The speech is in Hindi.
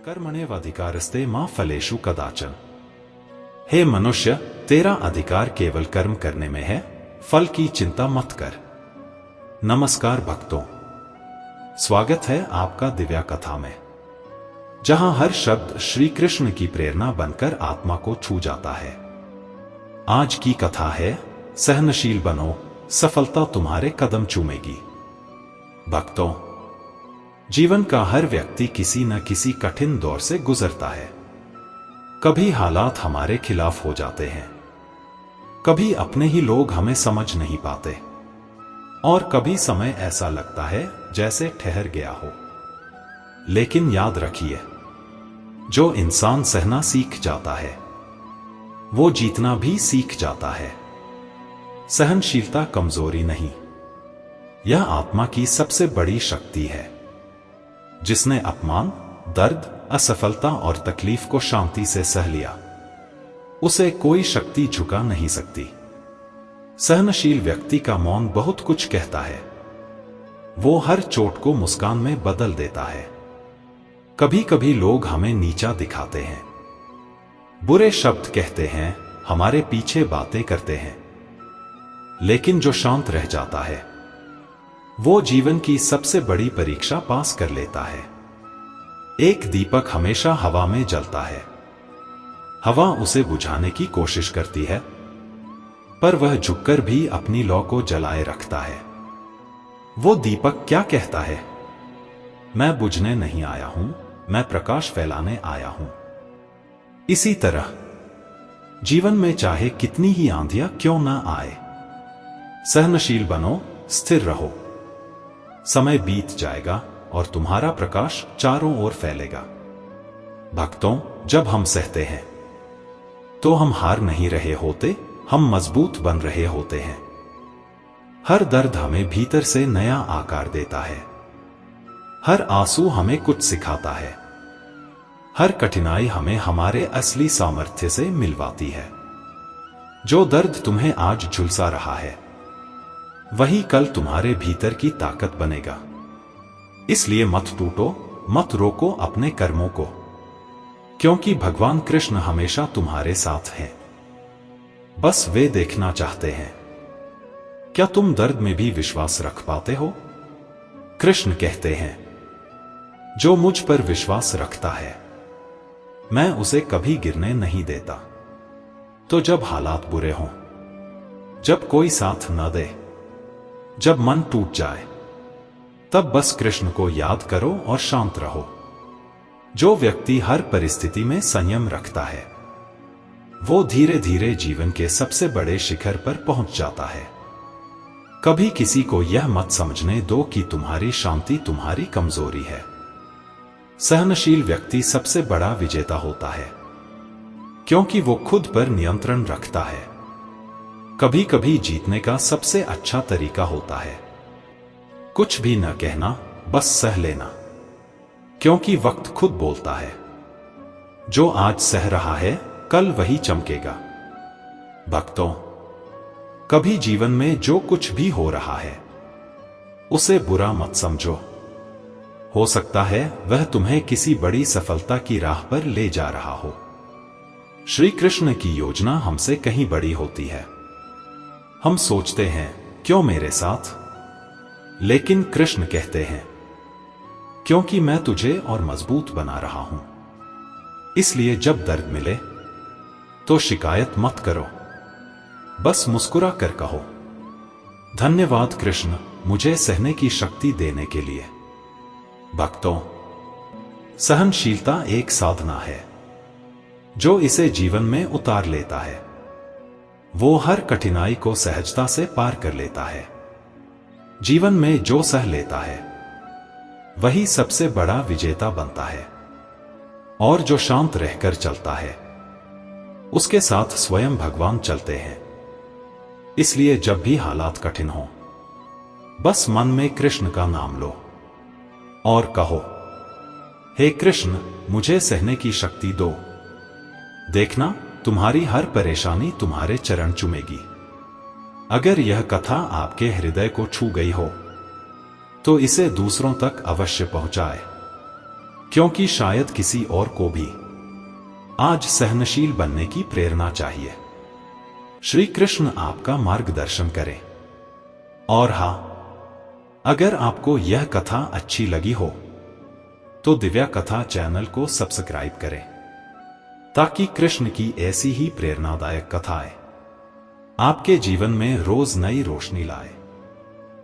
कर्मण्येवाधिकारस्ते मा फलेषु कदाचन। हे मनुष्य, तेरा अधिकार केवल कर्म करने में है, फल की चिंता मत कर। नमस्कार भक्तों, स्वागत है आपका दिव्या कथा में, जहां हर शब्द श्री कृष्ण की प्रेरणा बनकर आत्मा को छू जाता है। आज की कथा है सहनशील बनो, सफलता तुम्हारे कदम चूमेगी। भक्तों, जीवन का हर व्यक्ति किसी न किसी कठिन दौर से गुजरता है। कभी हालात हमारे खिलाफ हो जाते हैं, कभी अपने ही लोग हमें समझ नहीं पाते, और कभी समय ऐसा लगता है जैसे ठहर गया हो। लेकिन याद रखिए, जो इंसान सहना सीख जाता है वो जीतना भी सीख जाता है। सहनशीलता कमजोरी नहीं, यह आत्मा की सबसे बड़ी शक्ति है। जिसने अपमान, दर्द, असफलता और तकलीफ को शांति से सह लिया, उसे कोई शक्ति झुका नहीं सकती। सहनशील व्यक्ति का मौन बहुत कुछ कहता है। वो हर चोट को मुस्कान में बदल देता है। कभी कभी लोग हमें नीचा दिखाते हैं, बुरे शब्द कहते हैं, हमारे पीछे बातें करते हैं, लेकिन जो शांत रह जाता है वो जीवन की सबसे बड़ी परीक्षा पास कर लेता है। एक दीपक हमेशा हवा में जलता है। हवा उसे बुझाने की कोशिश करती है, पर वह झुककर भी अपनी लौ को जलाए रखता है। वो दीपक क्या कहता है? मैं बुझने नहीं आया हूं, मैं प्रकाश फैलाने आया हूं। इसी तरह जीवन में चाहे कितनी ही आंधियां क्यों ना आए, सहनशील बनो, स्थिर रहो। समय बीत जाएगा और तुम्हारा प्रकाश चारों ओर फैलेगा। भक्तों, जब हम सहते हैं तो हम हार नहीं रहे होते, हम मजबूत बन रहे होते हैं। हर दर्द हमें भीतर से नया आकार देता है। हर आंसू हमें कुछ सिखाता है। हर कठिनाई हमें हमारे असली सामर्थ्य से मिलवाती है। जो दर्द तुम्हें आज झुलसा रहा है, वही कल तुम्हारे भीतर की ताकत बनेगा। इसलिए मत टूटो, मत रोको अपने कर्मों को, क्योंकि भगवान कृष्ण हमेशा तुम्हारे साथ हैं। बस वे देखना चाहते हैं, क्या तुम दर्द में भी विश्वास रख पाते हो? कृष्ण कहते हैं, जो मुझ पर विश्वास रखता है मैं उसे कभी गिरने नहीं देता। तो जब हालात बुरे हों, जब कोई साथ न दे, जब मन टूट जाए, तब बस कृष्ण को याद करो और शांत रहो। जो व्यक्ति हर परिस्थिति में संयम रखता है, वो धीरे धीरे जीवन के सबसे बड़े शिखर पर पहुंच जाता है। कभी किसी को यह मत समझने दो कि तुम्हारी शांति तुम्हारी कमजोरी है। सहनशील व्यक्ति सबसे बड़ा विजेता होता है, क्योंकि वो खुद पर नियंत्रण रखता है। कभी कभी जीतने का सबसे अच्छा तरीका होता है कुछ भी न कहना, बस सह लेना, क्योंकि वक्त खुद बोलता है। जो आज सह रहा है, कल वही चमकेगा। भक्तों, कभी जीवन में जो कुछ भी हो रहा है उसे बुरा मत समझो। हो सकता है वह तुम्हें किसी बड़ी सफलता की राह पर ले जा रहा हो। श्री कृष्ण की योजना हमसे कहीं बड़ी होती है। हम सोचते हैं, क्यों मेरे साथ? लेकिन कृष्ण कहते हैं, क्योंकि मैं तुझे और मजबूत बना रहा हूं। इसलिए जब दर्द मिले तो शिकायत मत करो, बस मुस्कुरा कर कहो, धन्यवाद कृष्ण, मुझे सहने की शक्ति देने के लिए। भक्तों, सहनशीलता एक साधना है। जो इसे जीवन में उतार लेता है वो हर कठिनाई को सहजता से पार कर लेता है। जीवन में जो सह लेता है वही सबसे बड़ा विजेता बनता है। और जो शांत रहकर चलता है उसके साथ स्वयं भगवान चलते हैं। इसलिए जब भी हालात कठिन हो, बस मन में कृष्ण का नाम लो और कहो, हे कृष्ण, मुझे सहने की शक्ति दो। देखना, तुम्हारी हर परेशानी तुम्हारे चरण चूमेगी। अगर यह कथा आपके हृदय को छू गई हो तो इसे दूसरों तक अवश्य पहुंचाए, क्योंकि शायद किसी और को भी आज सहनशील बनने की प्रेरणा चाहिए। श्री कृष्ण आपका मार्गदर्शन करें। और हां, अगर आपको यह कथा अच्छी लगी हो तो दिव्या कथा चैनल को सब्सक्राइब करें, ताकि कृष्ण की ऐसी ही प्रेरणादायक कथाएं आपके जीवन में रोज नई रोशनी लाए।